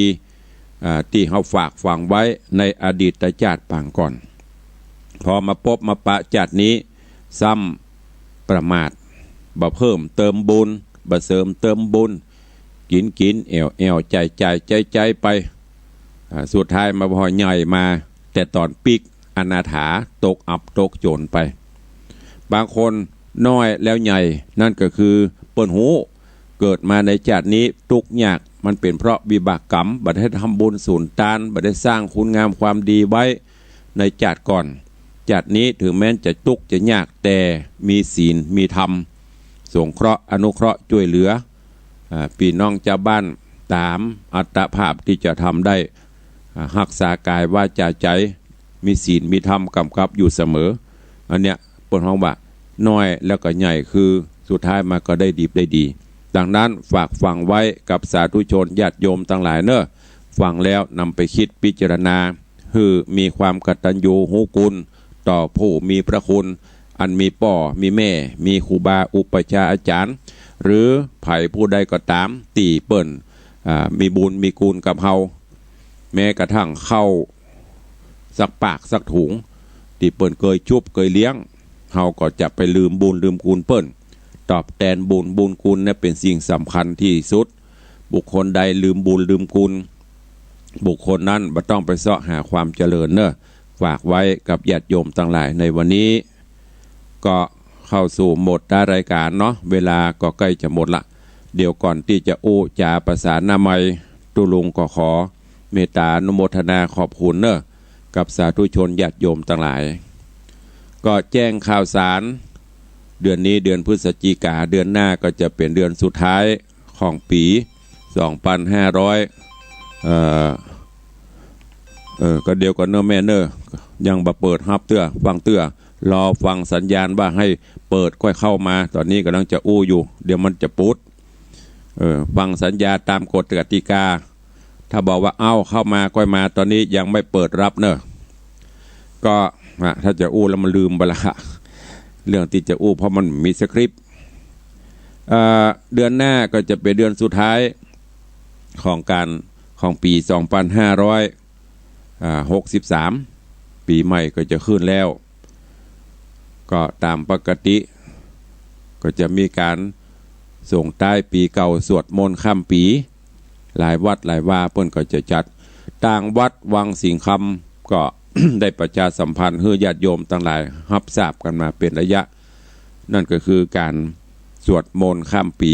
ที่เขาฝากฝังไว้ในอดีตชาติปางก่อนพอมาพบมาปะจัดนี้ซ้ำประมาทบ่เพิ่มเติมบุญบ่เสริมเติมบุญกินแอวใจไปสุดท้ายมาพอใหญ่มาแต่ตอนปีกอนาถาตกอับตกโจรไปบางคนน้อยแล้วใหญ่นั่นก็คือเปิ้นหูเกิดมาในชาตินี้ทุกข์ยากมันเป็นเพราะวิบากกรรมบ่ได้ทำบุญสูญตานบ่ได้สร้างคุณงามความดีไว้ในชาติก่อนชาตินี้ถึงแม้จะทุกข์จะยากแต่มีศีลมีธรรมสงเคราะห์อนุเคราะห์ช่วยเหลือพี่น้องชาวบ้านตามอัตภาพที่จะทำได้รักษากายวาจาใจมีศีลมีธรรมกำกับอยู่เสมออันเนี้ยเปิ้นฮ้องว่า น้อยแล้วก็ใหญ่คือสุดท้ายมาก็ได้ดีได้ดีดังนั้นฝากฟังไว้กับสาธุชนญาติโยมทั้งหลายเนอะฟังแล้วนำไปคิดพิจารณาคือมีความกตัญญูหูกุลต่อผู้มีพระคุณอันมีป่อมีแม่มีครูบาอุปชาอาจารย์หรือไผ่ผู้ใดก็ตามตีเปิ้นมีบุญมีกุลกับเฮาแม้กระทั่งเข้าสักปากสักถุงตีเปิ้นเคยชุบเคยเลี้ยงเฮาก็จะไปลืมบุญลืมกุลเปิ้นตอบแทนบุญบุญกุลเนี่ยเป็นสิ่งสำคัญที่สุดบุคคลใดลืมบุญลืมกุลบุคคลนั้นบ่ต้องไปเสาะหาความเจริญเนอะฝากไว้กับญาติโยมทั้งหลายในวันนี้ก็เข้าสู่หมดรายการเนาะเวลาก็ใกล้จะหมดละเดี๋ยวก่อนที่จะอู้จาประสานนามัยตุลุงก็ขอเมตตาอนุโมทนาขอบคุณเนอะกับสาธุชนญาติโยมทั้งหลายก็แจ้งข่าวสารเดือนนี้เดือนพฤศจิกาเดือนหน้าก็จะเป็นเดือนสุดท้ายของปีก็เดียวกันเนอะแม่เนอะยังบ่เปิดฮับเตื้อฟังเตื้อรอฟังสัญญาณว่าให้เปิดค่อยเข้ามาตอนนี้กำลังจะอู้อยู่เดี๋ยวมันจะปุ๊ดฟังสัญญาตามกฎกติกาถ้าบอกว่าเข้ามาค่อยมาตอนนี้ยังไม่เปิดรับเนอะก็ถ้าจะอู้แล้วมันลืมไปละเรื่องที่จะอู้เพราะมันมีสคริปต์เดือนหน้าก็จะเป็นเดือนสุดท้ายของปี2563ปีใหม่ก็จะขึ้นแล้วก็ตามปกติก็จะมีการส่งท้ายปีเก่าสวดมนต์ข้ามปีหลายวัดหลายว่าเพิ่นก็จะจัดต่างวัดวังสิงคำก็ ได้ประชาสัมพันธ์ให้ญาติโยมทั้งหลายรับทราบกันมาเป็นระยะนั่นก็คือการสวดมนต์ข้ามปี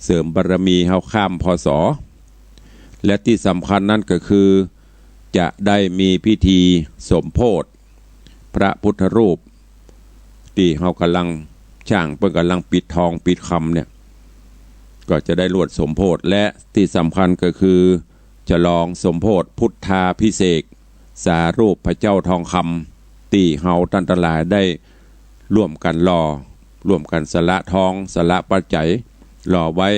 เสริมบารมีเฮาข้ามพศและที่สำคัญนั่นก็คือจะได้มีพิธีสมโภชพระพุทธรูปที่เฮากำลังช่างเพิ่นกำลังปิดทองปิดคำเนี่ยก็จะได้รวดสมโภชและที่สำคัญก็คือจะลองสมโภชพุทธาภิเษกสารูปพระเจ้าทองคำที่เฮาท่านทั้งหลายได้ร่วมกันร่วมกันสละทองสละปัจจัยรอไว้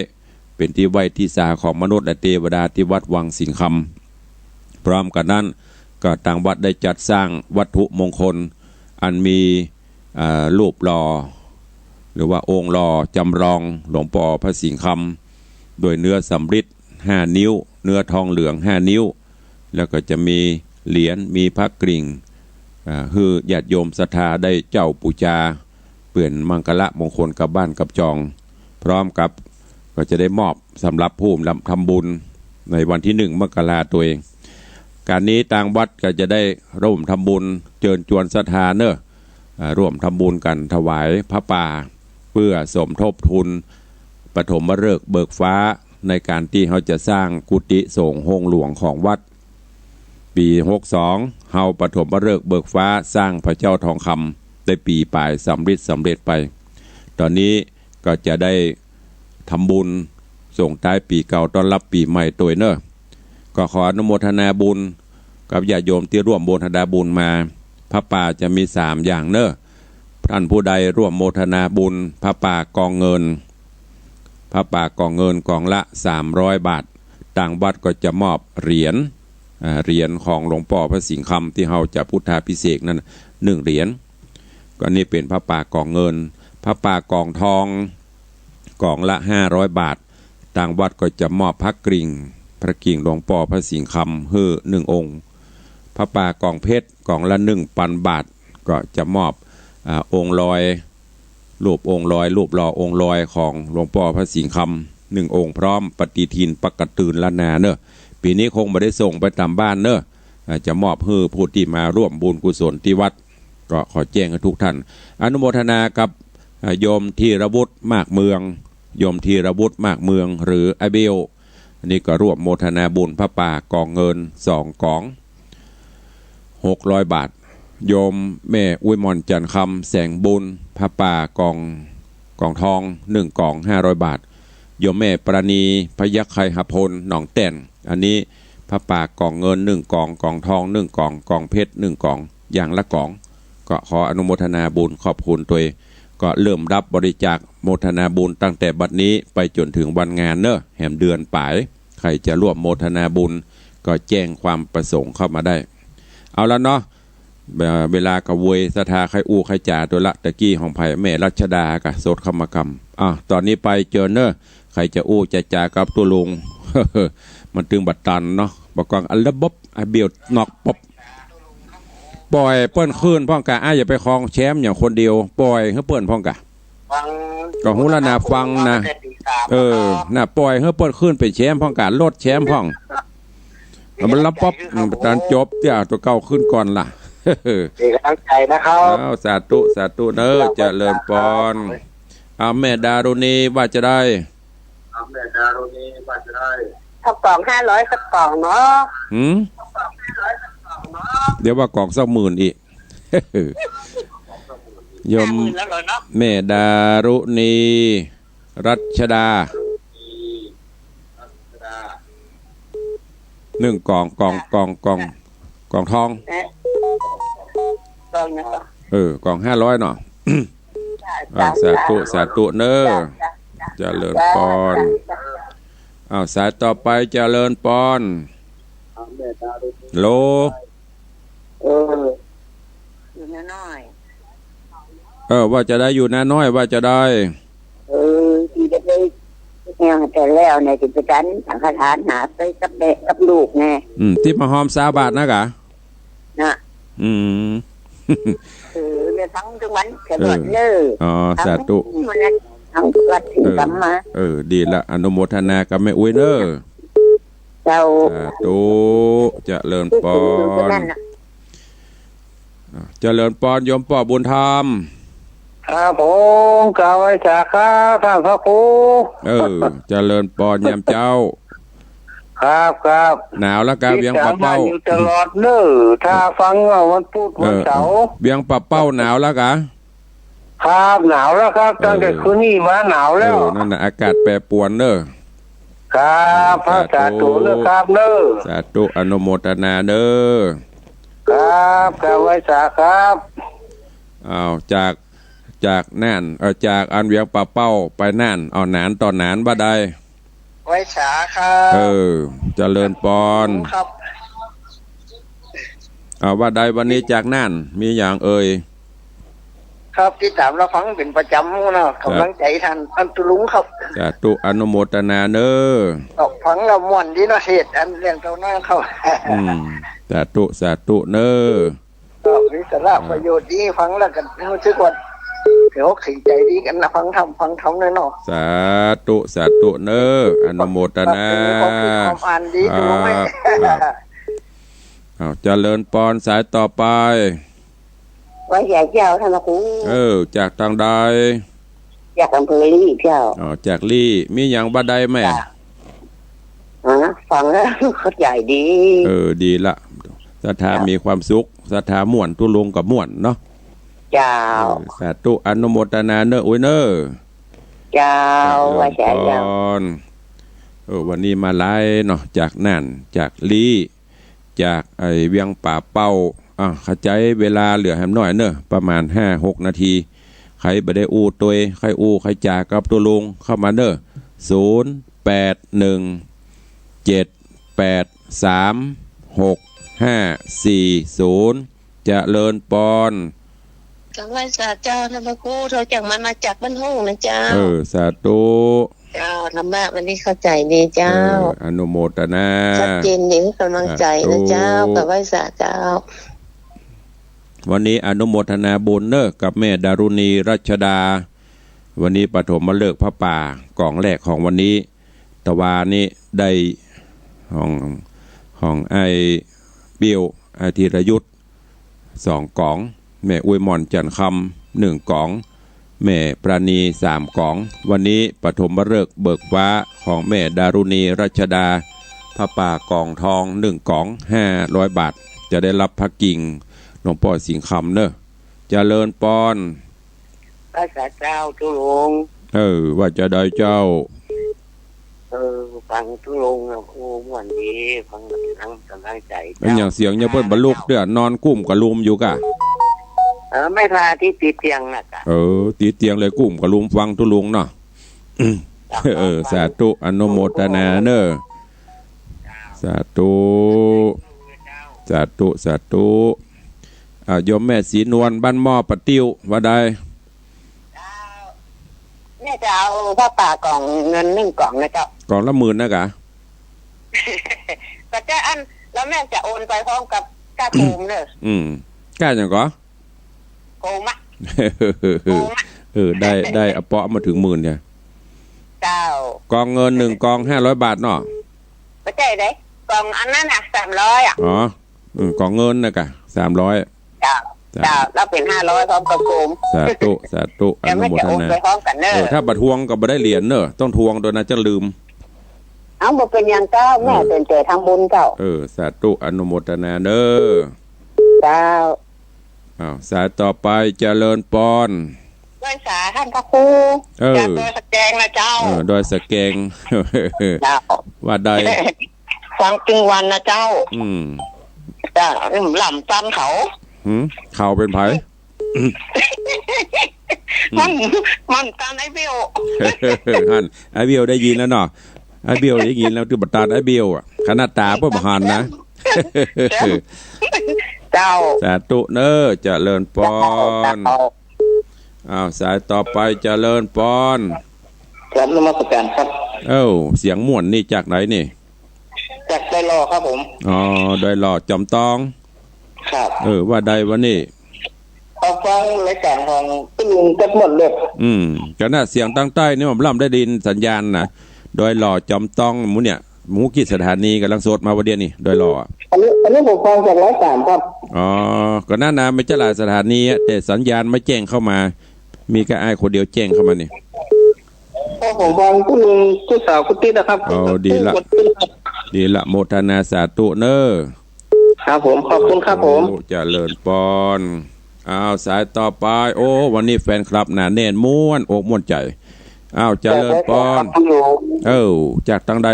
เป็นที่ไว้ที่สาของมนุษย์และเทวดาที่วัดวังสิงคำพร้อมกันนั้นก็ต่างวัดได้จัดสร้างวัตถุมงคลอันมีรูปหล่อหรือว่าองค์หล่อจำลองหลวงพ่อพระสิงห์คำโดยเนื้อสำริด5 นิ้วเนื้อทองเหลือง5 นิ้วแล้วก็จะมีเหรียญมีพระกริ่งคือญาติโยมศรัทธาได้เจ้าปูชาเปลี่ยนมังคละมงคลกับบ้านกับจองพร้อมกับก็จะได้มอบสำหรับผู้ทำบุญในวันที่1 มกราคมตัวเองการนี้ต่างวัดก็จะได้ร่วมทำบุญเชิญชวนศรัทธาเนอะร่วมทำบุญกันถวายพระป่าเพื่อสมทบทุนปฐมฤกษ์เบิกฟ้าในการที่เขาจะสร้างกุฏิสงฆ์องค์หลวงของวัดปี62เฮาปฐมฤกษ์เบิกฟ้าสร้างพระเจ้าทองคำได้ปีปลายสำเร็จไปตอนนี้ก็จะได้ทำบุญส่งท้ายปีเก่าต้อนรับปีใหม่ตัวเนอะก็ขออนุโมทนาบุญกับญาติโยมที่ร่วมโมทนาบุญมาพระป่าจะมี3อย่างเนอะท่านผู้ใดร่วมโมทนาบุญพระป่ากองเงินพระป่ากองเงินกองละ300 บาทต่างวัดก็จะมอบเหรียญของหลวงพ่อพระสิงห์คำที่เฮาจะพุทธาภิเษกนั้น1 เหรียญก็นี่เป็นพระป่ากองเงินพระป่ากองทองกองละ500 บาทต่างวัดก็จะมอบพระกริ่งหลวงพ่อพระสิงห์คำให้1 องค์พระป่ากองเพชรกองละ1,000 บาทก็จะมอบองค์ลอยรูปองค์ลอยรูปหล่อองค์ลอยของหลวงพ่อพระสิงห์คำ1 องค์พร้อมปฏิทินปกตื่นละนาเนอะปีนี้คงไม่ได้ส่งไปตามบ้านเนอะจะมอบให้ผู้ที่มาร่วมบุญกุศลที่วัดก็ขอแจ้งให้ทุกท่านอนุโมทนากับโยมธีรวุฒิมากเมืองโยมธีรวุฒิมากเมืองหรือไอเบลอันนี้ก็ร่วมโมทนาบุญพระป่ากองเงิน2 กอง600 บาทโยมแม่อุ้ยมอนจันคำแสงบุญพระป่ากองทอง1 กอง500 บาทโยมแม่ปราณีพยัคฆ์ไคหพลหนองแต่นอันนี้พระป่ากองเงิน1 กองกองทอง1 กองกองเพชร1 กองอย่างละกอง ก็ขออนุโมทนาบุญขอบคุณตัวเองก็เริ่มรับบริจาคโมทนาบุญตั้งแต่บัดนี้ไปจนถึงวันงานเนอะแหมเดือนปลายใครจะร่วมโมทนาบุญก็แจ้งความประสงค์เข้ามาได้เอาละเนาะเวลากระวยสถาใครอู้ใครจ่าตัวละตะกี้ของไผ่แม่รัชดากะโสดคำกรรมตอนนี้ไปเจอเนอะใครจะอู้จะจ่ากับตัวลุง มันตึงบัดตันเนาะบอกกองอัลละบบเบียดนอกปบปล่อยเปิ้นคืนพ่องกะอย่าไปคลองแชมป์อย่างคนเดียวปล่อยให้เปิ้นพ่องกะก็หูละนาฟังนะน่ะปล่อยให้เปิ้นคืนเป็นแชมป์พ่องกะลดแชมป์พ่องมันรับป๊อบตอนจบเจ้าตัวเก่าขึ้นก่อนล่ะเป็นกำลังใจนะครับสาธุเนอะเจริญพรแม่ดารุณีว่าจะได้แม่ดารุณีว่าจะได้ถ้ากล่อง500สักกล่องเนาะเดี๋ยวว่ากล่องสัก10,000อีกยมแม่ดารุณีรัชดา1กล่องทองกล่องกล่อง500เนาะสาธุเนอะเจริญพรสายต่อไปเจริญพรโลอยู่น้อยว่าจะได้อยู่น้อยว่าจะได้ที่ได้เนี่ยแต่แล้วในกิจการสังฆทานหาไปกับเด็กกับลูกไงที่มาหอม20 บาทนะกะนะเนี่ยทั้งทุกวันเกิดเลยสาธุทั้งวัดถึงกรรมมาดีละอนุโมทนากับแม่อุ้ยเนอะเจ้าสาธุเจริญพรเจริญพรโยมป่อบุญธรรมครับผมกล่าวไว้จากข้าท่านพระครูเจริญพรยามเจ้าครับหนาวแล้วกันเวียงปะเป้าอยู่ตลอดเนอะถ้าฟังวันพุธวันเสาร์เวียงปะเป้าหนาวแล้วกะครับหนาวแล้วครับตั้งแต่คืนนี้มาหนาวแล้วนั่นน่ะอากาศแปรปรวนเนอะครับพระสาธุเนอะครับเนอะสาธุอนุโมทนาเนอะครับกล่าวไว้จากครับจากน่านจากอันเวียงปะเป้าไปน่านหนานต่อหนานบ่ได้ไว้ฉาครับเจริญพรครับว่าใดวันนี้จากน่านมีอย่างครับที่ถามเราฟังเป็นประจำนะกำลังใจทันอันตุลุงครับสาธุอนุโมทนาเนอะฟังเราม่วนดีเนาะเหตุอันเรื่องเจ้าหน้าเขาสาธุเนอะมีสาระประโยชน์ดีฟังแล้วกันรู้สึกว่าเดี๋ยวถึงใจดีกันนะฟังทำเลยเนาะสาธุเนอะอนุโมทนาความอ่านดีถูกไหมเจริญพรสายต่อไปไว้ใหญ่เจ้าท่านครูจากทางใดจากอำเภอลี่เจ้าจากลี่มีอย่างบัดใดแม่ฟังแล้วเขาใหญ่ดีดีละศรัทธามีความสุขศรัทธาม่วนตุลุงกับม่วนเนาะเจ้าสาธุอนุโมทนาเนอะอุ้ยเนอะเจ้าว่าใช่เจ้าวันนี้มาไล่เนาะจากน่านจากลี่จากเวียงป่าเป้าเข้าใจเวลาเหลือแหมหน่อยเนอะประมาณ 5-6 นาทีใครบ่ได้อู้ตัวใครอู้ใครจ่ากับตัวลุงเข้ามาเนอะ0817836540เจริญพรกังวลสาเจ้าท่านพระครูเราจากมาจากบ้านห้องนะเจ้าสาธุเจ้าธรรมะวันนี้เข้าใจดีเจ้าอนุโมทนาชัดเจนดีกำลังใจนะเจ้ากังวลสาเจ้าวันนี้อนุโมทนาบุญเนอะกับแม่ดารุณีรัชดาวันนี้ปฐมฤกษ์พระป่ากล่องแรกของวันนี้ตะวานี้ได้ของไอเบี้ยวธีรยุทธ2กล่องแม่อวยมอนจันคำ1กล่องแม่ปราณี3กล่องวันนี้ปฐมฤกษ์เบิกฟ้าของแม่ดารุณีรัชดาพระป่ากล่องทอง1กล่อง500 บาทจะได้รับพระกิ่งหลวงพ่อสิงห์คำเนอะเจริญพรพระเจ้าทุลงว่าจะได้เจ้าฟังทุลงโอ้ม่วนดีฟังนั่งกำลังใจอย่างเสียงเนี่ยเพิ่นบรรลุกเด้อนอนกุ้มกับลุมอยู่กะ ไม่พาที่ติดเตียงนะจ๊ะ ตีเตียงเลยกุ้มกับลุงฟังทุลุงเนาะสาธุอนุโมทนาเนอสาธุสาธุสาธุโยมแม่ศรีนวลบ้านหม้อปะติ้วว่าใดแม่จะเอาผ้าป่ากล่องเงิน1 กล่องนะเจ้าก ล่องละ10,000นะกะ ก็จะอันแล้วแม่จะโอนไปพร้อมกับค่าโคมเนอะกล้าจังก็โคมะได้อเปาะมาถึง10,000เนี่ยเจ้ากองเงิน1 กอง500 บาทเนาะไม่ใช่เด้กล่องอันนั้น300อ๋อกองเงินนะกะ300เจ้าแล้วเป็น500พร้อมกับโคมสาธุอนุโมทนาไปพร้อมกันเนอะถ้าบัดทวงก็บ่ได้เหรียญเนอะต้องทวงโดยน่าจะลืมเอาบ่เป็นอย่างเจ้าแม่เป็นแต่ทำบุญเจ้าสาธุอนุโมทนาเด้อเจ้าสายต่อไปเจริญปอนด้วยสาท่านพระครูจากโดยสแกงนะเจ้าโดยสแกงว่าใดฟังจึงวันนะเจ้าจ้าหล่ำตันเขาเป็นไผมันตันไอเบียวฮั่นไอเบียวได้ยินแล้วเนาะไอเบียวได้ยินแล้วคือบัตรตาไอเบียวขนาดตาเพิ่นบ่หันนะเจ้าสาธุเนอเจริญปอนสายต่อไปเจริญปอนครับนมัสการครับเสียงม่วนนี่จากไหนนี่จากดอยหล่อครับผมดอยหล่อจอมตองครับว่าใดวะนี่เอาฟังรายการของตุ้งจัดหมดเลยก็น่าเสียงตั้งใต้นี่ผมล่ำได้ดินสัญญาณนะดอยหล่อจอมตองหมูเนี่ยหมูกี่สถานีกำลังโสดมาวันเดียวนี่ดอยหล่ออันนี้ผมฟังจากรายการครับก็น่านาไม่ใช่หลายสถานีแต่สัญญาณไม่แจ้งเข้ามามีแค่ไอ้คนเดียวแจ้งเข้ามานี่ผมฟังคุณลุงผู้สาวคุณติ๊ดนะครับดีละโมทนาสาธุเนอครับผมขอบคุณครับผมเจริญปอนสายต่อไปวันนี้แฟนคลับหนาแน่นม้วนอกม้วนใจเจริญปอนจากตั้งได้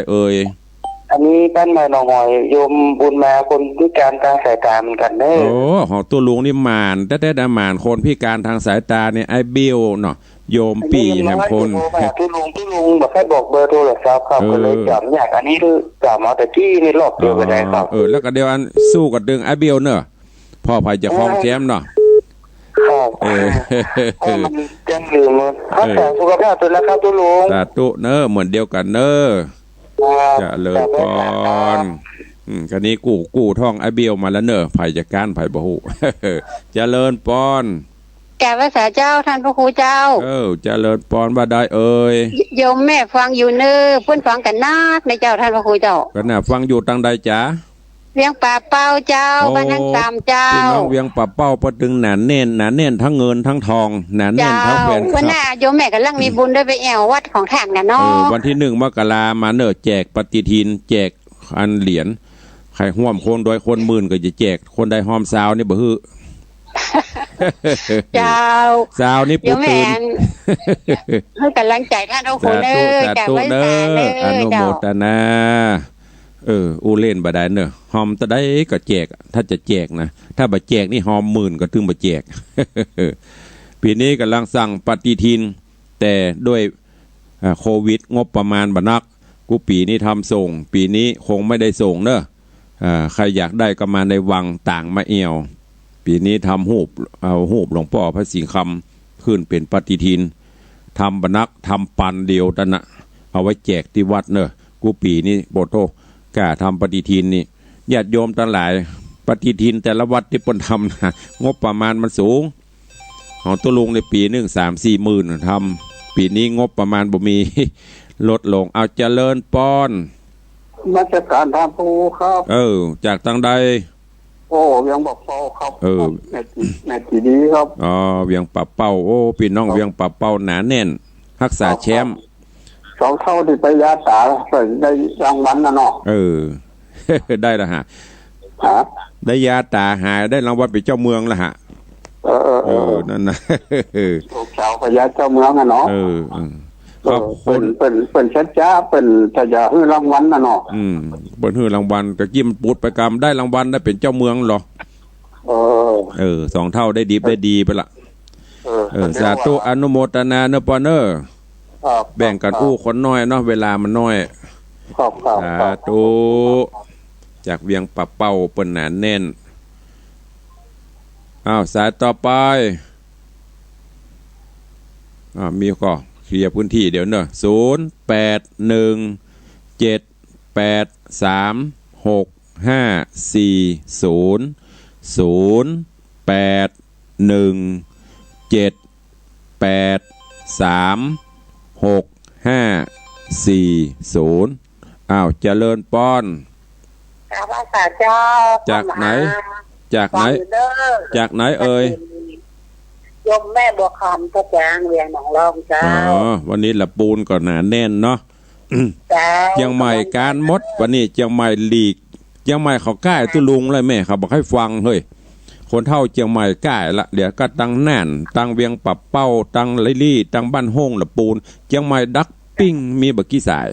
อันนี้ท่านนายหน่อยโยมบุญมาคนพิการทางสายตาเหมือนกันเด้ของตัวลุงนี่หมานแต่หมานคนพิการทางสายตาเนี่ยไอ้บิวเนาะโยมปีแห่งพลพี่ลุงบอกให้บอกเบอร์โทรศัพท์ครับก็เลยจำอยากอันนี้คือจำเอาแต่ที่ในรอบเดียวไปได้ครับแล้วก็เดี๋ยวอันสู้กับดึงไอ้บิวเนอะพ่อภัยจะคล้องแชมป์เนาะมันจังลืมรักษาสุขภาพตัวแล้วครับตัวลุงสาธุเนอะเหมือนเดียวกันเนอะจะเลิศก่อนคันนี้กู้ท่องไอเบียวมาแล้วเนอะภัยจากการภัยบ่ฮู้จะเลิศปอนแก่ภาษาเจ้าท่านพระครูเจ้าจะเลิศปอนว่าได้โยมแม่ฟังอยู่เนอะเพิ่นฟังกันนักในเจ้าท่านพระครูเจ้าก็น่ะฟังอยู่ทางใดจ๊ะเวียงป่าเป้าเจ้าบ้านทั้ง3เจ้าพี่น้องเวียงป่าเป้าปะตึงหนาแน่นทั้งเงินทั้งทองหนาแน่นทั้งแฟนคลับวันน่ะโยมแม่กำลังมีบุญด้วยไปแอววัดของทางน่ะเนาะวันที่1 มกรามาเนอะแจกปฏิทินแจกอันเหรียญใครห่วมคนโดยคน10,000ก็จะแจกคนใดหอมสาวนี่บ่ฮือเจ้าสาวนี่ปูตื่นให้กำลังใจท่านเอาคนเด้อจากไว้ตาเด้ออนุโมทนาอูเล่นบ่ได้เนอะหอมตะได้ก็แจกถ้าจะแจกนะถ้าบ่แจกนี่หอม10,000ก็ถึงบ่แจกปีนี้กำลังสั่งปฏิทินแต่ด้วยโควิดงบประมาณบ่นักกูปีนี้ทำส่งปีนี้คงไม่ได้ส่งเนอะใครอยากได้ก็มาในวังต่างมาเอวปีนี้ทำหูบหลวงพ่อพระสิงห์คำขึ้นเป็นปฏิทินทำบ่นักทำปันเดียวนั่นน่ะเอาไว้แจกที่วัดเนอะกูปีนี้โบโตกล้าทำปฏิทินนี่ญาติโยมทั้งหลายปฏิทินแต่ละวัดที่เพิ่นทำนะงบประมาณมันสูงของตัวลุงในปีนึง 3-4 หมื่นทำปีนี้งบประมาณบ่มีลดลงเอาเจริญปอนมาจากการทำภูครับจากทางใดเวียงปับเป้าครับในที่ดีครับเวียงปับเป้าพี่น้องเวียงปับเป้าหนาแน่นรักษาแชมป์2 เท่าที่ไปยาตาได้รางวัลน่ะเนาะได้ละฮะได้ยาตาหายได้รางวัลเป็นเจ้าเมืองละฮะนั่นนะลูกสาวพญาเจ้าเมืองอ่ะเนาะเป็นชัดจ้าเป็นถ้าจะให้รางวัลน่ะเนาะเปิ้นให้รางวัลก็ยิ้มปูดไปกรรมได้รางวัลได้เป็นเจ้าเมืองหรอ โอ้ สองเท่าได้ดิบได้ดีไปละสาธุอนุโมทนาเนอะปอเนอร์แบ่งกันอู้คนน้อยเนาะเวลามันน้อยสาธุจากเวียงปะเป้าเปิ้นหนาแน่นสายต่อไปมีก็เคลียร์พื้นที่เดี๋ยวเนอะเจริญป้อนข้าพเจ้าจากไหนจากไหนเอ่ยยมแม่บัวคำพระจางเวียงหนองรองเจ้าวันนี้ละปูนก่อนหนาแน่นเนาะเจียงใหม่การมดวันนี้เจียงใหม่หลีกเจียงใหม่เขาใกล้ตุลุงเลยแม่เขาบอกให้ฟังเฮ้ยคนเท่าเจียงใหม่ใกล้ละเดี๋ยวก็ตั้งแน่นตั้งเวียงปับเป้าตั้งไลลี่ตั้งบ้านห้องละปูนเจียงใหม่ดักปิ้งมีบักกี้สาย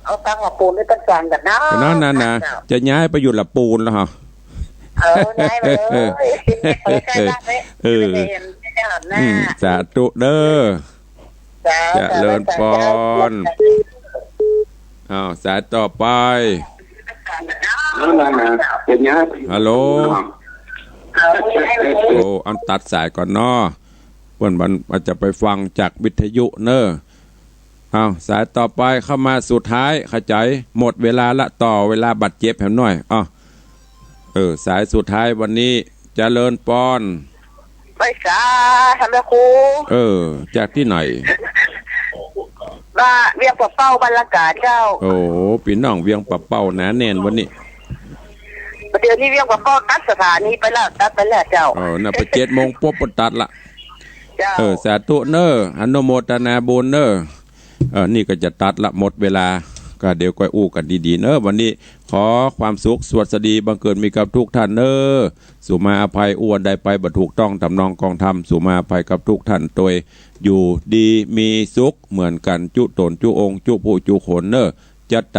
เอาตั้งละปูนด้วยต้นกลางกันนะนั่นนะจะย้ายไปอยู่ละปูนแล้วฮะย้ายไปเลยสาธุเด้อจะเลินปอนสายต่อไปฮัลโหลอันตัดสายก่อนเนาะมันจะไปฟังจากวิทยุเนอะสายต่อไปเข้ามาสุดท้ายเข้าใจหมดเวลาละต่อเวลาบัดเจ็บแหมหน่อยสายสุดท้ายวันนี้จะเลินปอนไปสาทำแม่ครูจากที่ไหนว่าเวียงปะเป้าบรรยากาศเจ้าพี่น้องเวียงปะเป้าหนาแน่นวันนี้เดี๋ยวนี้เวียงปะเป้าตัดสถานีไปแล้วตัดไปแล้วเจ้าน่ะไป7 โมงปุ๊บตัดละสาธุเนออนุโมทนาบุญเนอนี่ก็จะตัดละหมดเวลาก็เดี๋ยวก็อู้กันดีๆเนอะวันนี้ขอความสุขสวัสดีบังเกิดมีกับทุกท่านเนอสุมาอภัยอ้วนใดไปบัดถูกต้องทำนองกองธรรมสุมาอภัยกับทุกท่านตัวอยู่ดีมีสุขเหมือนกันจุตนจุองค์จุผู้จุขนเนอจัตตา